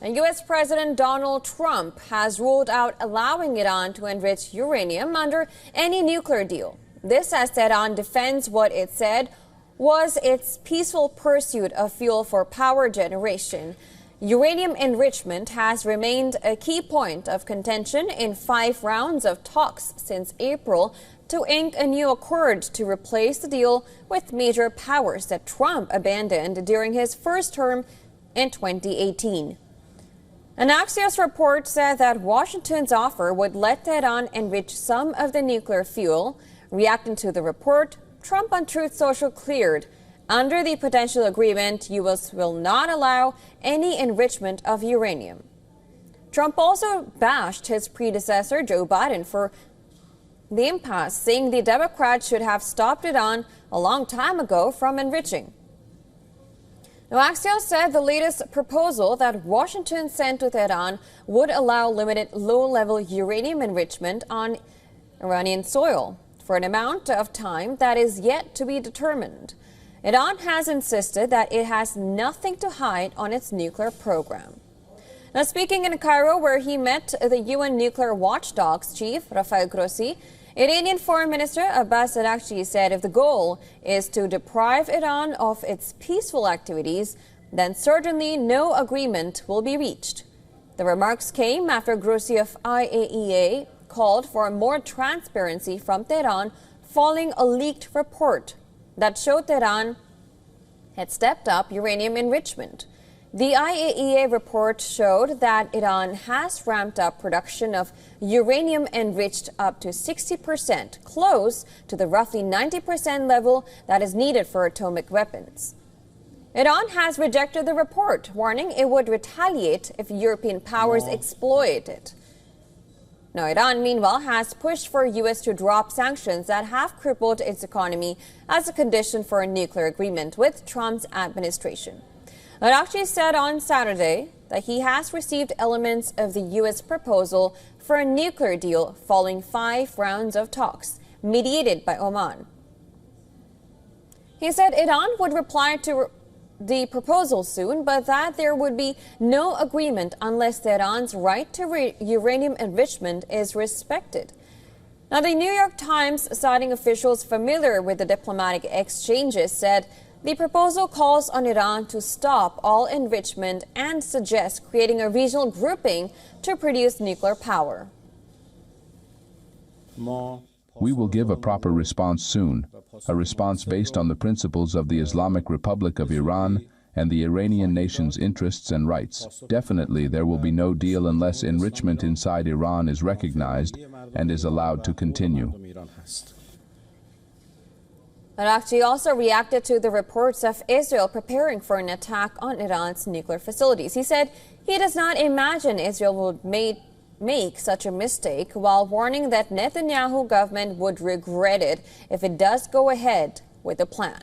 And U.S. President Donald Trump has ruled out allowing Iran to enrich uranium under any nuclear deal. This as Tehran defends what it said was its peaceful pursuit of fuel for power generation. Uranium enrichment has remained a key point of contention in 5 rounds of talks since April to ink a new accord to replace the deal with major powers that Trump abandoned during his first term in 2018. An Axios report said that Washington's offer would let Tehran enrich some of the nuclear fuel. Reacting to the report, Trump on Truth Social cleared, under the potential agreement, U.S. will not allow any enrichment of uranium. Trump also bashed his predecessor, Joe Biden, for the impasse, saying the Democrats should have stopped Iran a long time ago from enriching. Now, Axios said the latest proposal that Washington sent to Tehran would allow limited low-level uranium enrichment on Iranian soil for an amount of time that is yet to be determined. Iran has insisted that it has nothing to hide on its nuclear program. Now, speaking in Cairo, where he met the UN nuclear watchdog's chief, Rafael Grossi, Iranian Foreign Minister Abbas Araghchi said if the goal is to deprive Iran of its peaceful activities, then certainly no agreement will be reached. The remarks came after Grossi of IAEA called for more transparency from Tehran following a leaked report that showed Tehran had stepped up uranium enrichment. The IAEA report showed that Iran has ramped up production of uranium enriched up to 60%, close to the roughly 90% level that is needed for atomic weapons. Iran has rejected the report, warning it would retaliate if European powers exploit it. Now, Iran, meanwhile, has pushed for U.S. to drop sanctions that have crippled its economy as a condition for a nuclear agreement with Trump's administration. Araghchi said on Saturday that he has received elements of the U.S. proposal for a nuclear deal following 5 rounds of talks mediated by Oman. He said Iran would reply to the proposal soon, but that there would be no agreement unless Tehran's right to uranium enrichment is respected. Now, the New York Times, citing officials familiar with the diplomatic exchanges, said the proposal calls on Iran to stop all enrichment and suggests creating a regional grouping to produce nuclear power. We will give a proper response soon, a response based on the principles of the Islamic Republic of Iran and the Iranian nation's interests and rights. Definitely, there will be no deal unless enrichment inside Iran is recognized and is allowed to continue. Araghchi also reacted to the reports of Israel preparing for an attack on Iran's nuclear facilities. He said he does not imagine Israel would make such a mistake, while warning that Netanyahu government would regret it if it does go ahead with the plan.